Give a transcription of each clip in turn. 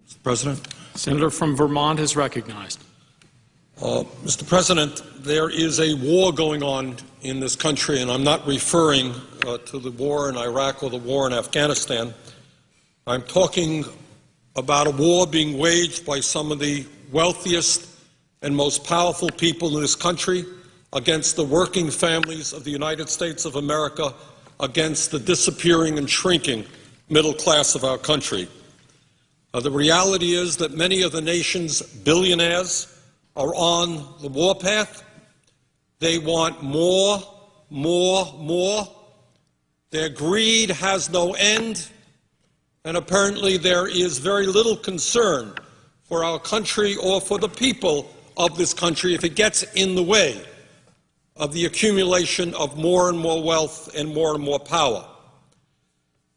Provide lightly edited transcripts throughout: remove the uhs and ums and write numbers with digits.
Mr. President. Senator from Vermont is recognized. Mr. President, there is a war going on in this country, and I'm not referring to the war in Iraq or the war in Afghanistan. I'm talking about a war being waged by some of the wealthiest and most powerful people in this country against the working families of the United States of America, against the disappearing and shrinking middle class of our country. The reality is that many of the nation's billionaires are on the warpath. They want more, more, more. Their greed has no end, and apparently there is very little concern for our country or for the people of this country if it gets in the way of the accumulation of more and more wealth and more power.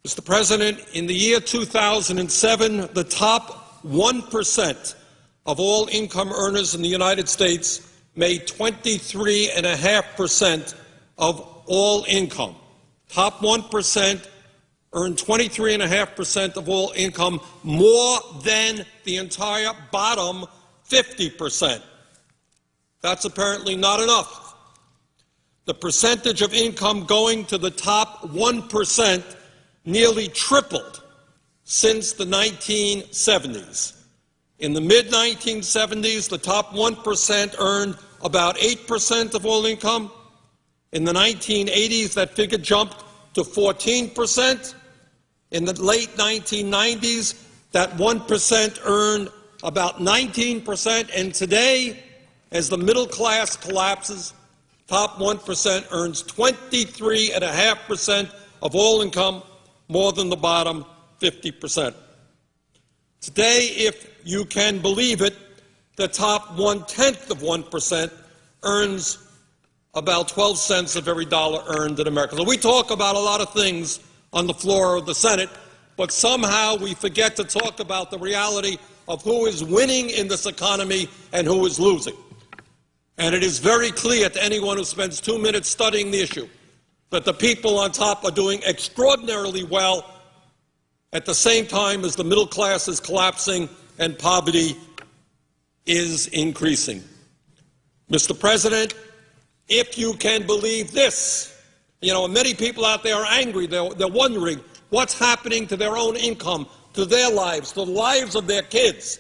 Mr. President, in the year 2007, the top 1% of all income earners in the United States made 23.5% of all income. Top 1% earned 23.5% of all income, more than the entire bottom 50%. That's apparently not enough. The percentage of income going to the top 1% nearly tripled since the 1970s. In the mid-1970s, the top 1% earned about 8% of all income. In the 1980s, that figure jumped to 14%. In the late 1990s, that 1% earned about 19%. And today, as the middle class collapses, top 1% earns 23.5% of all income, more than the bottom 50%. Today, if you can believe it, the top 1/10 of 1% earns about 12 cents of every dollar earned in America. So we talk about a lot of things on the floor of the Senate, but somehow we forget to talk about the reality of who is winning in this economy and who is losing. And it is very clear to anyone who spends 2 minutes studying the issue that the people on top are doing extraordinarily well at the same time as the middle class is collapsing and poverty is increasing. Mr. President, if you can believe this, many people out there are angry. They're wondering what's happening to their own income, to their lives, to the lives of their kids.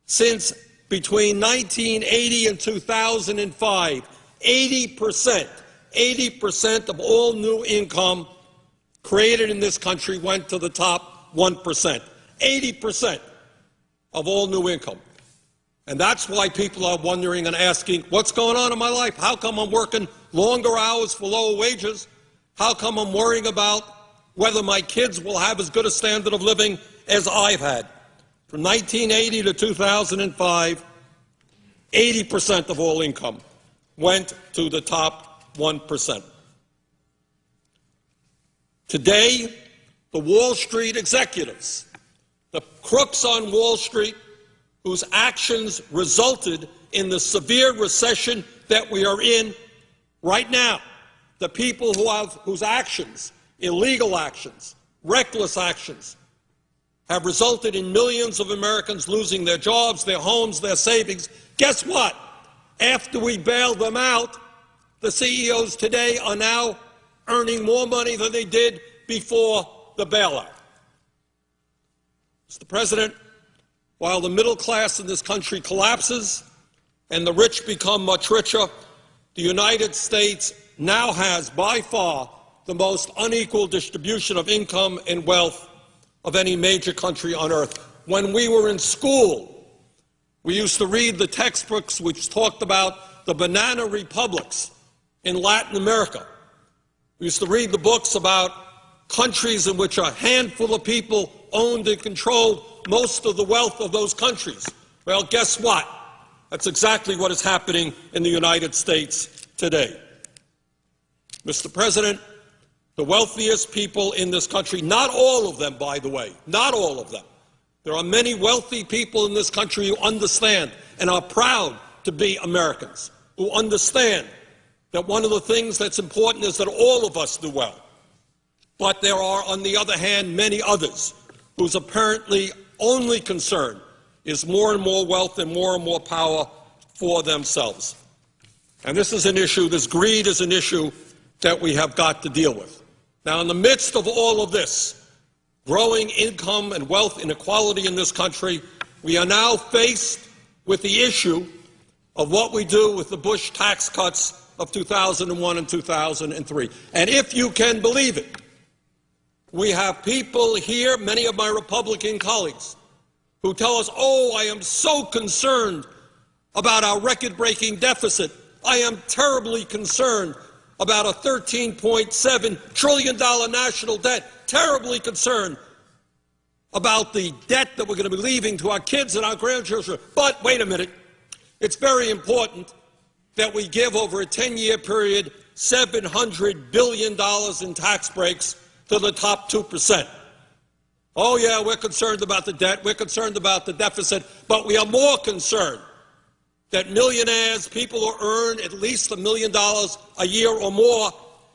Since between 1980 and 2005, 80% of all new income created in this country went to the top 1%. 80% of all new income. And that's why people are wondering and asking, what's going on in my life? How come I'm working longer hours for lower wages? How come I'm worrying about whether my kids will have as good a standard of living as I've had? From 1980 to 2005, 80% of all income went to the top 1%. Today, the Wall Street executives, the crooks on Wall Street, whose actions resulted in the severe recession that we are in right now, the people whose actions, illegal actions, reckless actions, have resulted in millions of Americans losing their jobs, their homes, their savings. Guess what? After we bail them out, the CEOs today are now earning more money than they did before the bailout. Mr. President, while the middle class in this country collapses and the rich become much richer, the United States now has by far the most unequal distribution of income and wealth of any major country on earth. When we were in school, we used to read the textbooks which talked about the banana republics in Latin America. We used to read the books about countries in which a handful of people owned and controlled most of the wealth of those countries. Well, guess what? That's exactly what is happening in the United States today. Mr. President, the wealthiest people in this country, not all of them, by the way, not all of them. There are many wealthy people in this country who understand and are proud to be Americans, who understand that one of the things that's important is that all of us do well. But there are, on the other hand, many others whose apparently only concern is more and more wealth and more power for themselves. And this is an issue, this greed is an issue that we have got to deal with. Now, in the midst of all of this, growing income and wealth inequality in this country, we are now faced with the issue of what we do with the Bush tax cuts of 2001 and 2003. And if you can believe it, we have people here, many of my Republican colleagues, who tell us, oh, I am so concerned about our record-breaking deficit. I am terribly concerned about a $13.7 trillion national debt, terribly concerned about the debt that we're going to be leaving to our kids and our grandchildren. But wait a minute, it's very important that we give over a 10-year period $700 billion in tax breaks to the top 2%. Oh, yeah, we're concerned about the debt, we're concerned about the deficit, but we are more concerned that millionaires, people who earn at least $1 million a year or more,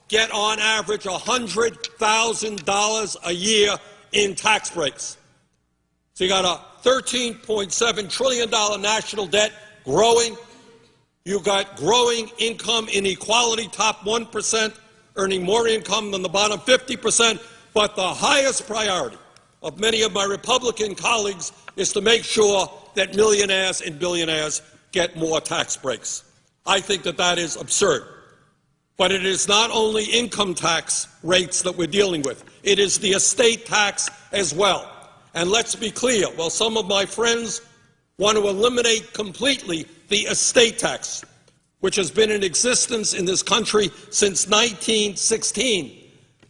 get on average $100,000 a year in tax breaks. So you got a $13.7 trillion national debt growing. You've got growing income inequality, top 1% earning more income than the bottom 50%. But the highest priority of many of my Republican colleagues is to make sure that millionaires and billionaires get more tax breaks. I think that that is absurd. But it is not only income tax rates that we're dealing with. It is the estate tax as well. And let's be clear, while some of my friends want to eliminate completely the estate tax, which has been in existence in this country since 1916,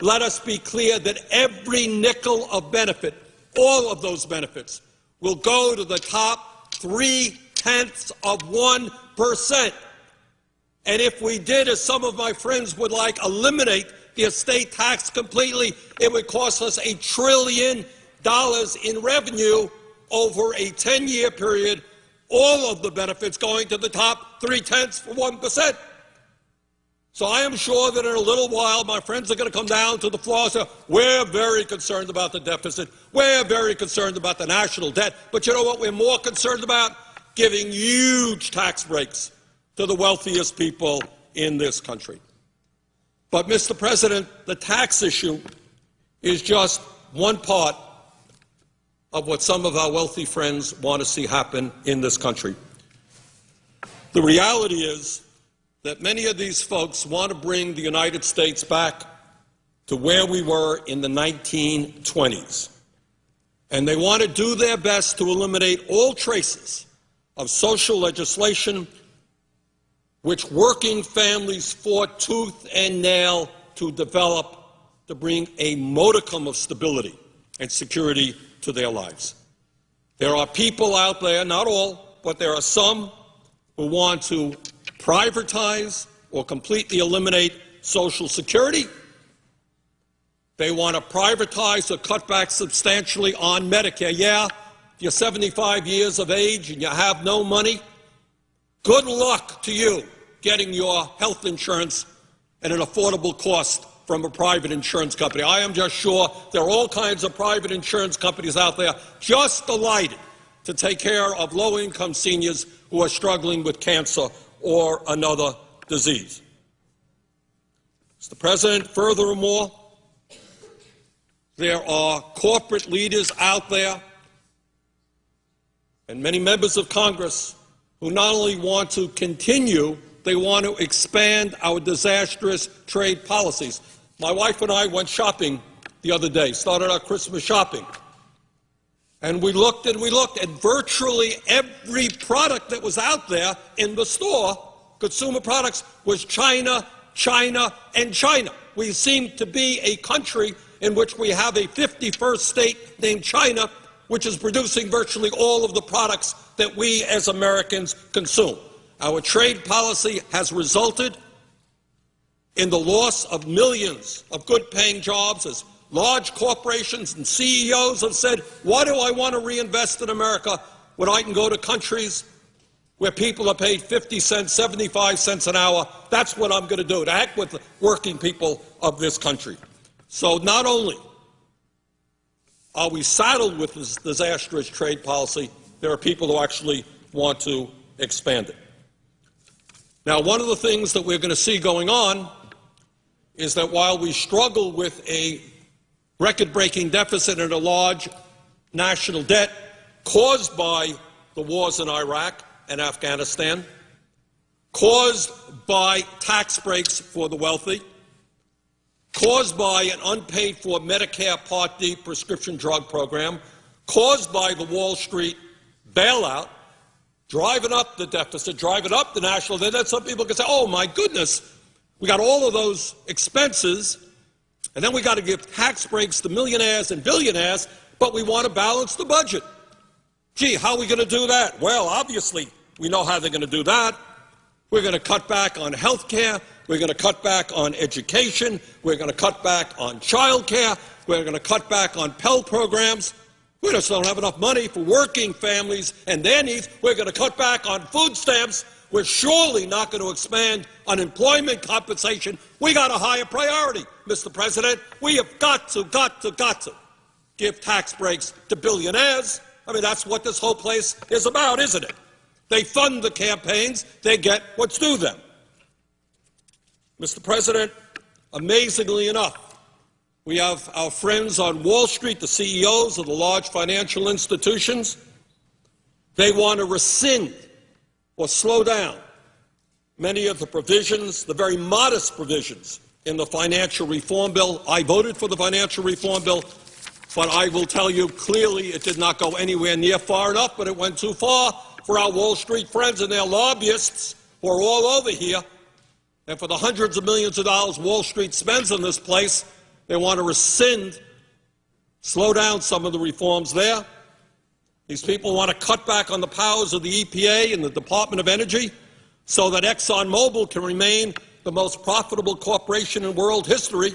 let us be clear that every nickel of benefit, all of those benefits, will go to the top 0.3%. And if we did, as some of my friends would like, eliminate the estate tax completely, it would cost us $1 trillion in revenue over a 10-year period, all of the benefits going to the top 0.3%. So I am sure that in a little while my friends are going to come down to the floor and say, we're very concerned about the deficit, we're very concerned about the national debt, but you know what we're more concerned about? Giving huge tax breaks to the wealthiest people in this country. But, Mr. President, the tax issue is just one part of what some of our wealthy friends want to see happen in this country. The reality is that many of these folks want to bring the United States back to where we were in the 1920s. And they want to do their best to eliminate all traces of social legislation which working families fought tooth and nail to develop to bring a modicum of stability and security to their lives. There are people out there, not all, but there are some who want to privatize or completely eliminate Social Security. They want to privatize or cut back substantially on Medicare. Yeah, if you're 75 years of age and you have no money, good luck to you getting your health insurance at an affordable cost from a private insurance company. I am just sure there are all kinds of private insurance companies out there just delighted to take care of low-income seniors who are struggling with cancer or another disease. Mr. President, furthermore, there are corporate leaders out there and many members of Congress who not only want to continue, they want to expand our disastrous trade policies. My wife and I went shopping the other day, started our Christmas shopping. And we looked and virtually every product that was out there in the store, consumer products, was China, China, and China. We seem to be a country in which we have a 51st state named China, which is producing virtually all of the products that we as Americans consume. Our trade policy has resulted in the loss of millions of good-paying jobs as large corporations and CEOs have said, why do I want to reinvest in America when I can go to countries where people are paid 50 cents, 75 cents an hour? That's what I'm going to do, to heck with the working people of this country. So not only are we saddled with this disastrous trade policy? There are people who actually want to expand it. Now, one of the things that we're going to see going on is that while we struggle with a record-breaking deficit and a large national debt caused by the wars in Iraq and Afghanistan, caused by tax breaks for the wealthy, caused by an unpaid-for Medicare Part D prescription drug program, caused by the Wall Street bailout, driving up the deficit, driving up the national debt. Then some people can say, oh, my goodness, we got all of those expenses, and then we got to give tax breaks to millionaires and billionaires, but we want to balance the budget. Gee, how are we going to do that? Well, obviously, we know how they're going to do that. We're going to cut back on health care. We're going to cut back on education. We're going to cut back on child care. We're going to cut back on Pell programs. We just don't have enough money for working families and their needs. We're going to cut back on food stamps. We're surely not going to expand unemployment compensation. We got a higher priority, Mr. President. We have got to give tax breaks to billionaires. I mean, that's what this whole place is about, isn't it? They fund the campaigns. They get what's due them. Mr. President, amazingly enough, we have our friends on Wall Street, the CEOs of the large financial institutions. They want to rescind or slow down many of the provisions, the very modest provisions in the financial reform bill. I voted for the financial reform bill, but I will tell you clearly it did not go anywhere near far enough, but it went too far for our Wall Street friends and their lobbyists who are all over here. And for the hundreds of millions of dollars Wall Street spends on this place, they want to rescind, slow down some of the reforms there. These people want to cut back on the powers of the EPA and the Department of Energy so that ExxonMobil can remain the most profitable corporation in world history,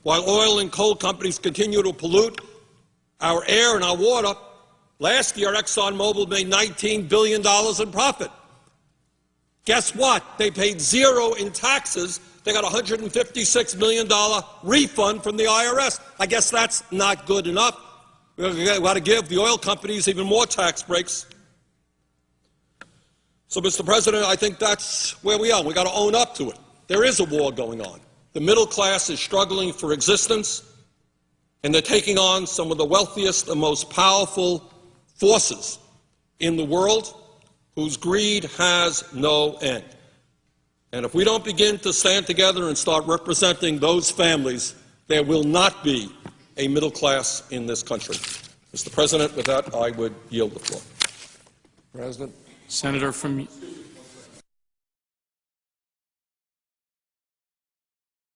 while oil and coal companies continue to pollute our air and our water. Last year, ExxonMobil made $19 billion in profit. Guess what? They paid zero in taxes. They got a $156 million refund from the IRS. I guess that's not good enough. We've got to give the oil companies even more tax breaks. So, Mr. President, I think that's where we are. We've got to own up to it. There is a war going on. The middle class is struggling for existence, and they're taking on some of the wealthiest and most powerful forces in the world whose greed has no end. And if we don't begin to stand together and start representing those families, there will not be a middle class in this country. Mr. President, with that, I would yield the floor. President. Senator from